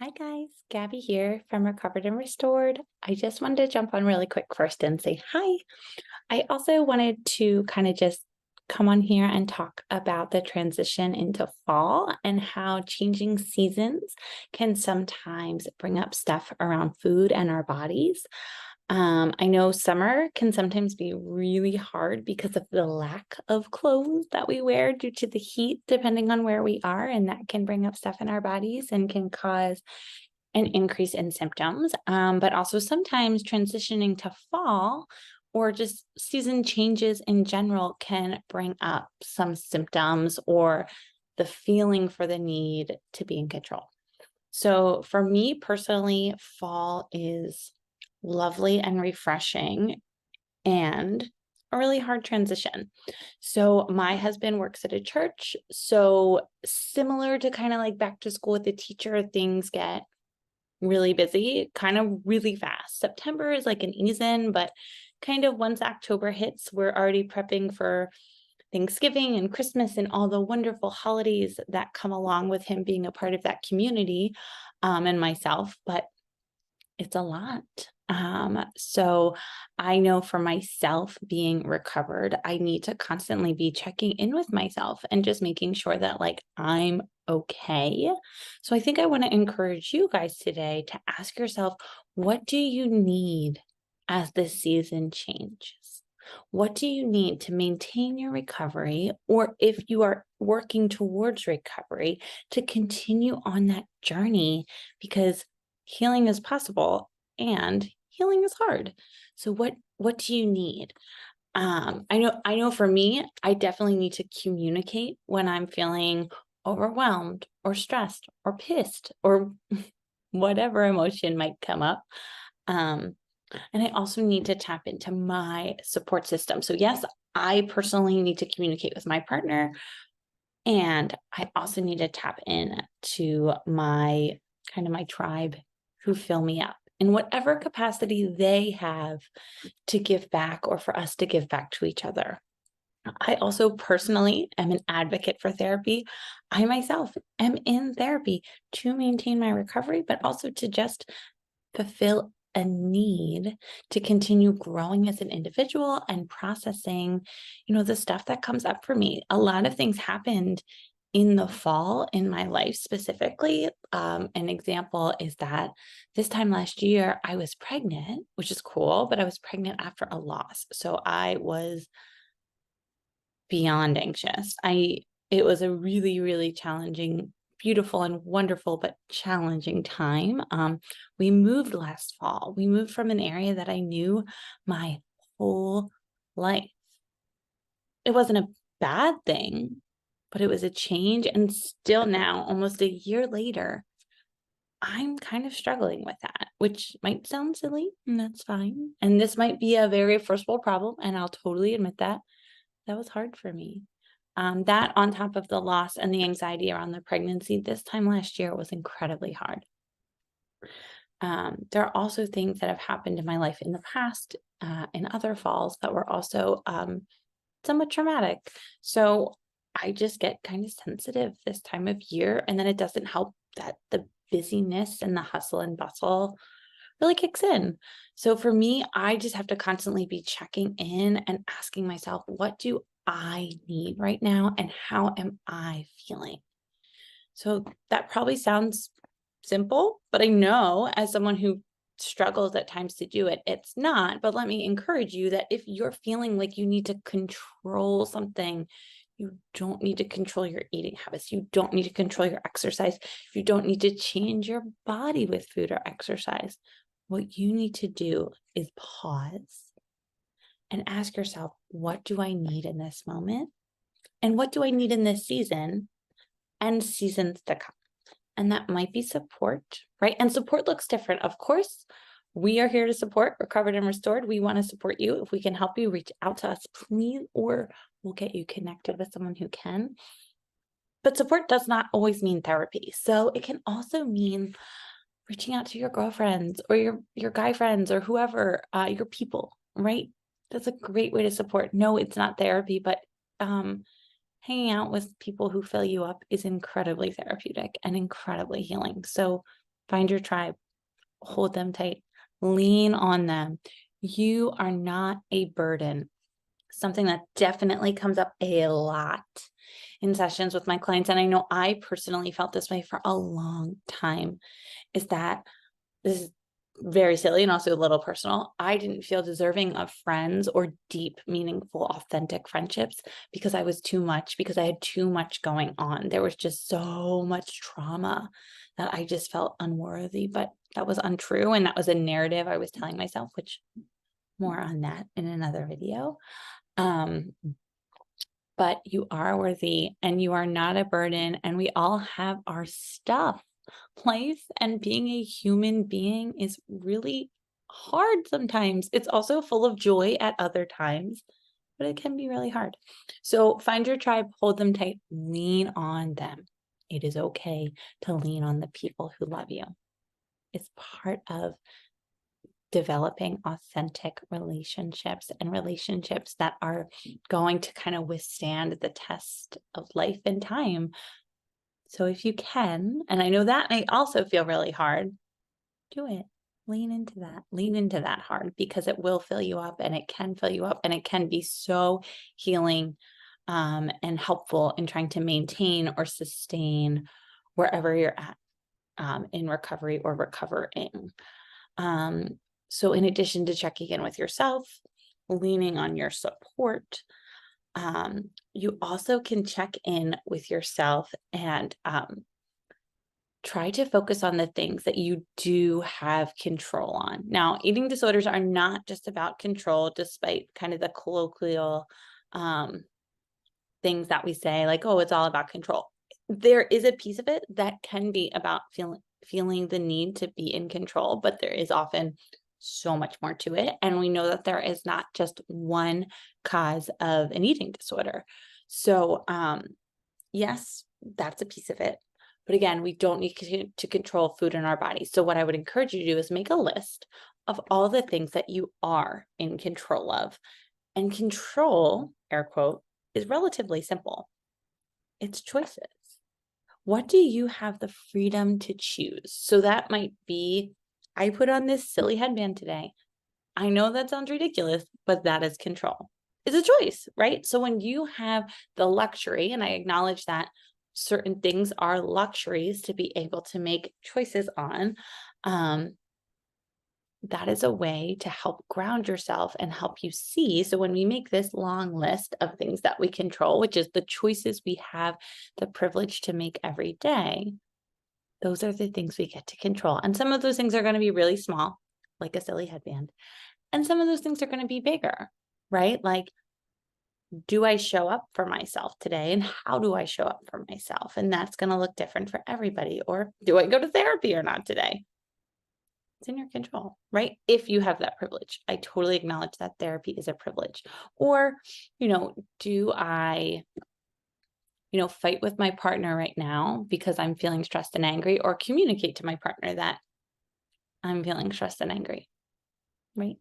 Hi guys, Gabby here from Recovered and Restored. I just wanted to jump on really quick first and say hi. I also wanted to kind of just come on here and talk about the transition into fall and how changing seasons can sometimes bring up stuff around food and our bodies. I know summer can sometimes be really hard because of the lack of clothes that we wear due to the heat, depending on where we are, and that can bring up stuff in our bodies and can cause an increase in symptoms. But also sometimes transitioning to fall or just season changes in general can bring up some symptoms or the feeling for the need to be in control. So for me personally, fall is lovely and refreshing and a really hard transition. So my husband works at a church. So similar to kind of like back to school with the teacher, things get really busy, kind of really fast. September is like an ease in, but kind of once October hits, we're already prepping for Thanksgiving and Christmas and all the wonderful holidays that come along with him being a part of that community, and myself, but it's a lot. So I know for myself being recovered, I need to constantly be checking in with myself and just making sure that like I'm okay. So I think I want to encourage you guys today to ask yourself, what do you need as this season changes? What do you need to maintain your recovery? Or if you are working towards recovery, to continue on that journey, because healing is possible and healing is hard. So what do you need? I know for me, I definitely need to communicate when I'm feeling overwhelmed or stressed or pissed or whatever emotion might come up. Um, and I also need to tap into my support system. So yes, I personally need to communicate with my partner, and I also need to tap in to my kind of my tribe who fill me up in whatever capacity they have to give back or for us to give back to each other. I also personally am an advocate for therapy. I myself am in therapy to maintain my recovery, but also to just fulfill a need to continue growing as an individual and processing, the stuff that comes up for me. A lot of things happened in the fall in my life specifically. An example is that this time last year, I was pregnant, which is cool, but I was pregnant after a loss. So I was beyond anxious. It was a really, really challenging, beautiful and wonderful, but challenging time. We moved last fall. We moved from an area that I knew my whole life. It wasn't a bad thing, but it was a change. And still now, almost a year later, I'm kind of struggling with that, which might sound silly, and that's fine. And this might be a very first world problem, and I'll totally admit that. That was hard for me. That on top of the loss and the anxiety around the pregnancy this time last year was incredibly hard. There are also things that have happened in my life in the past, in other falls that were also somewhat traumatic. So I just get kind of sensitive this time of year. And then it doesn't help that the busyness and the hustle and bustle really kicks in. So for me, I just have to constantly be checking in and asking myself, what do I need right now? And how am I feeling? So that probably sounds simple, but I know as someone who struggles at times to do it, it's not. But let me encourage you that if you're feeling like you need to control something, you don't need to control your eating habits. You don't need to control your exercise. You don't need to change your body with food or exercise. What you need to do is pause and ask yourself, what do I need in this moment? And what do I need in this season and seasons to come? And that might be support, right? And support looks different. Of course, we are here to support Recovered and Restored. We want to support you. If we can help you, reach out to us, please, or we'll get you connected with someone who can. But support does not always mean therapy. So it can also mean reaching out to your girlfriends or your guy friends or whoever, your people, right? That's a great way to support. No, it's not therapy, but hanging out with people who fill you up is incredibly therapeutic and incredibly healing. So Find your tribe, hold them tight, lean on them. You are not a burden. Something that definitely comes up a lot in sessions with my clients, and I know I personally felt this way for a long time, is that this is very silly and also a little personal. I didn't feel deserving of friends or deep, meaningful, authentic friendships because I was too much, because I had too much going on. There was just so much trauma that I just felt unworthy, but that was untrue. And that was a narrative I was telling myself, which more on that in another video. But you are worthy and you are not a burden, and we all have our stuff. Life and being a human being is really hard sometimes. It's also full of joy at other times, but it can be really hard. So find your tribe, hold them tight, lean on them. It is okay to lean on the people who love you. It's part of developing authentic relationships and relationships that are going to kind of withstand the test of life and time. So if you can, and I know that may also feel really hard, do it. Lean into that hard, because it will fill you up, and it can fill you up, and it can be so healing and helpful in trying to maintain or sustain wherever you're at in recovery or recovering. So in addition to checking in with yourself, leaning on your support, you also can check in with yourself and try to focus on the things that you do have control on. Now, eating disorders are not just about control, despite kind of the colloquial things that we say, like, oh, it's all about control. There is a piece of it that can be about feeling the need to be in control, but there is often so much more to it. And we know that there is not just one cause of an eating disorder. So, yes, that's a piece of it. But again, we don't need to control food in our body. So what I would encourage you to do is make a list of all the things that you are in control of. And control, air quote, is relatively simple. It's choices. What do you have the freedom to choose? So that might be, I put on this silly headband today. I know that sounds ridiculous, but that is control. It's a choice, right? So when you have the luxury, and I acknowledge that certain things are luxuries to be able to make choices on, that is a way to help ground yourself and help you see. So when we make this long list of things that we control, which is the choices we have the privilege to make every day, those are the things we get to control. And some of those things are going to be really small, like a silly headband. And some of those things are going to be bigger, right? Like, do I show up for myself today? And how do I show up for myself? And that's going to look different for everybody. Or do I go to therapy or not today? It's in your control, right? If you have that privilege. I totally acknowledge that therapy is a privilege. Or, do I, fight with my partner right now because I'm feeling stressed and angry, or communicate to my partner that I'm feeling stressed and angry, right?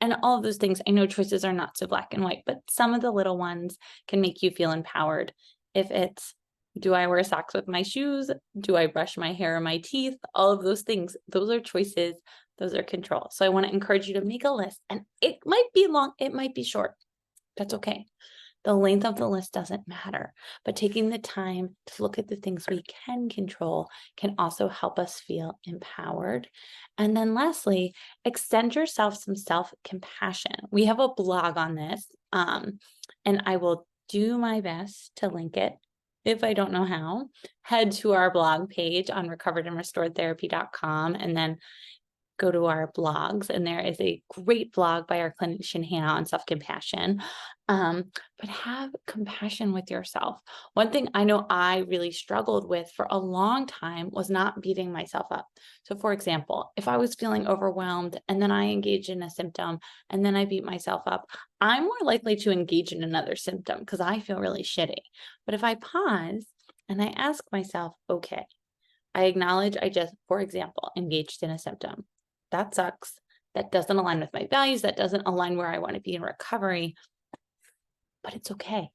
And all of those things, I know choices are not so black and white, but some of the little ones can make you feel empowered. If it's, do I wear socks with my shoes? Do I brush my hair or my teeth? All of those things, those are choices, those are control. So I want to encourage you to make a list, and it might be long, it might be short. That's okay. The length of the list doesn't matter, but taking the time to look at the things we can control can also help us feel empowered. And then lastly, extend yourself some self-compassion. We have a blog on this, and I will do my best to link it. If I don't know how, head to our blog page on recoveredandrestoredtherapy.com, and then go to our blogs, and there is a great blog by our clinician Hannah on self-compassion. But have compassion with yourself. One thing I know I really struggled with for a long time was not beating myself up. So for example, if I was feeling overwhelmed and then I engage in a symptom and then I beat myself up, I'm more likely to engage in another symptom because I feel really shitty. But if I pause and I ask myself, okay, I acknowledge I just, for example, engaged in a symptom. That sucks. That doesn't align with my values. That doesn't align where I want to be in recovery. But it's okay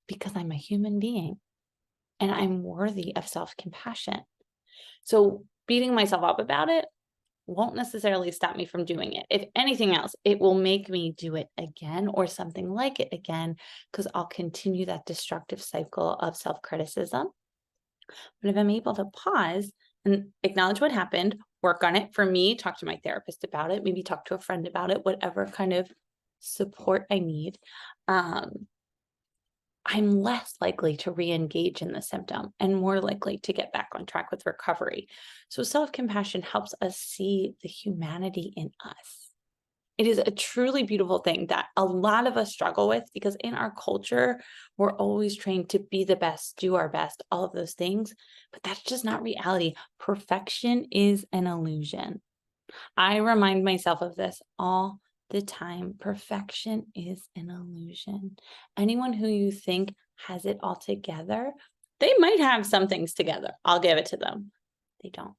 because I'm a human being and I'm worthy of self-compassion. So beating myself up about it won't necessarily stop me from doing it. If anything else, it will make me do it again or something like it again, because I'll continue that destructive cycle of self-criticism. But if I'm able to pause and acknowledge what happened, work on it for me, talk to my therapist about it, maybe talk to a friend about it, whatever kind of support I need, um, I'm less likely to re-engage in the symptom and more likely to get back on track with recovery. So self-compassion helps us see the humanity in us. It is a truly beautiful thing that a lot of us struggle with because in our culture, we're always trained to be the best, do our best, all of those things. But that's just not reality. Perfection is an illusion. I remind myself of this all the time. Perfection is an illusion. Anyone who you think has it all together, they might have some things together. I'll give it to them. They don't.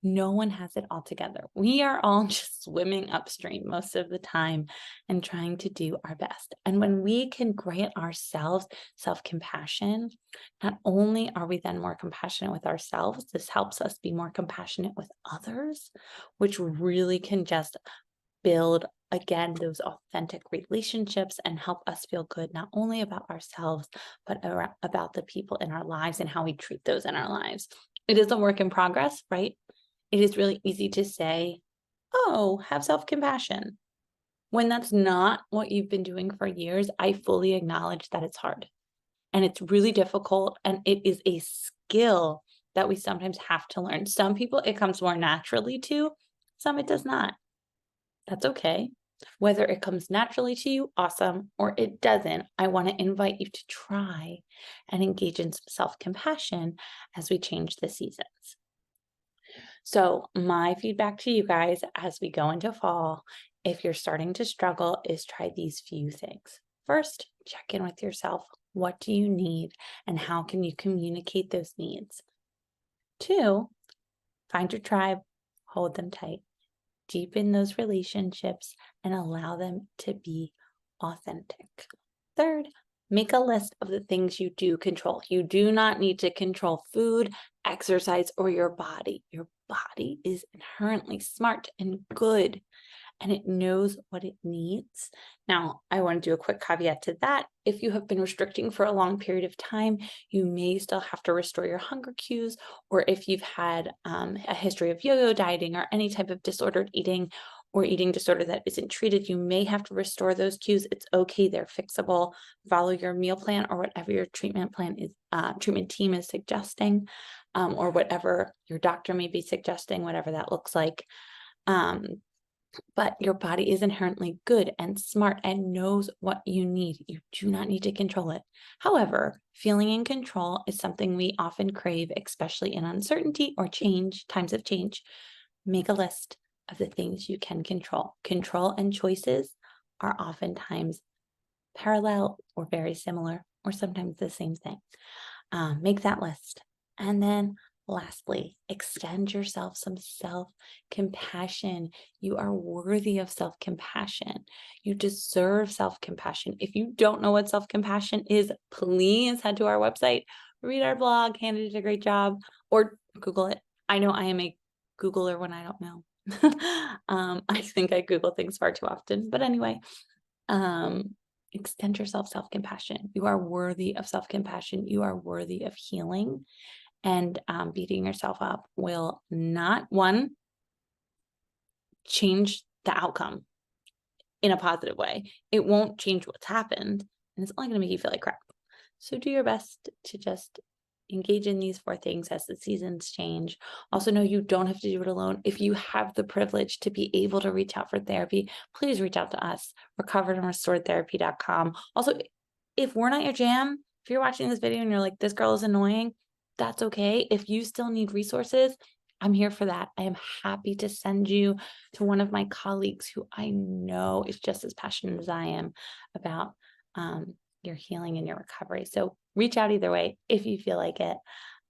No one has it all together. We are all just swimming upstream most of the time and trying to do our best. And when we can grant ourselves self-compassion, not only are we then more compassionate with ourselves, this helps us be more compassionate with others, which really can just build, again, those authentic relationships and help us feel good, not only about ourselves, but about the people in our lives and how we treat those in our lives. It is a work in progress, right? It is really easy to say, oh, have self-compassion. When that's not what you've been doing for years, I fully acknowledge that it's hard and it's really difficult. And it is a skill that we sometimes have to learn. Some people, it comes more naturally to, some it does not. That's okay. Whether it comes naturally to you, awesome, or it doesn't, I want to invite you to try and engage in some self-compassion as we change the seasons. So my feedback to you guys as we go into fall, if you're starting to struggle, is try these few things. First, check in with yourself. What do you need and how can you communicate those needs? 2, find your tribe, hold them tight, deepen those relationships and allow them to be authentic. 3rd, make a list of the things you do control. You do not need to control food, exercise, or your body. Your body is inherently smart and good, and it knows what it needs. Now, I want to do a quick caveat to that. If you have been restricting for a long period of time, you may still have to restore your hunger cues, or if you've had a history of yo-yo dieting or any type of disordered eating or eating disorder that isn't treated, you may have to restore those cues. It's okay, they're fixable. Follow your meal plan or whatever your treatment plan is, treatment team is suggesting, or whatever your doctor may be suggesting, whatever that looks like. But your body is inherently good and smart and knows what you need. You do not need to control it. However, feeling in control is something we often crave, especially in uncertainty or change, times of change. Make a list of the things you can control. Control and choices are oftentimes parallel or very similar, or sometimes the same thing. Make that list. And then lastly, extend yourself some self-compassion. You are worthy of self-compassion. You deserve self-compassion. If you don't know what self-compassion is, please head to our website, read our blog. Hannah did a great job, or Google it. I know I am a Googler when I don't know. I think I Google things far too often, but anyway, extend yourself self-compassion. You are worthy of self-compassion. You are worthy of healing. And beating yourself up will not, one, change the outcome in a positive way. It won't change what's happened, and it's only going to make you feel like crap. So do your best to just engage in these 4 things as the seasons change. Also know you don't have to do it alone. If you have the privilege to be able to reach out for therapy, please reach out to us, recoveredandrestoredtherapy.com. Also, if we're not your jam, if you're watching this video and you're like, this girl is annoying, that's okay. If you still need resources, I'm here for that. I am happy to send you to one of my colleagues who I know is just as passionate as I am about your healing and your recovery. So reach out either way if you feel like it.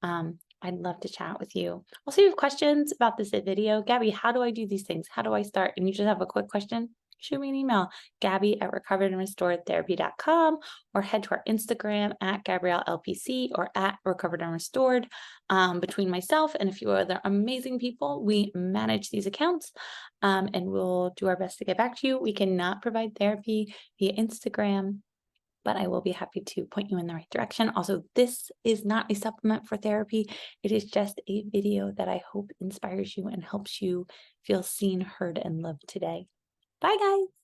I'd love to chat with you. Also, if you have questions about this video, Gabby, how do I do these things? How do I start? And you just have a quick question. shoot me an email, Gabby@recoveredandrestoredtherapy.com, or head to our Instagram at Gabrielle LPC or at Recovered and Restored. Between myself and a few other amazing people, we manage these accounts, and we'll do our best to get back to you. We cannot provide therapy via Instagram, but I will be happy to point you in the right direction. Also, this is not a supplement for therapy. It is just a video that I hope inspires you and helps you feel seen, heard, and loved today. Bye, guys.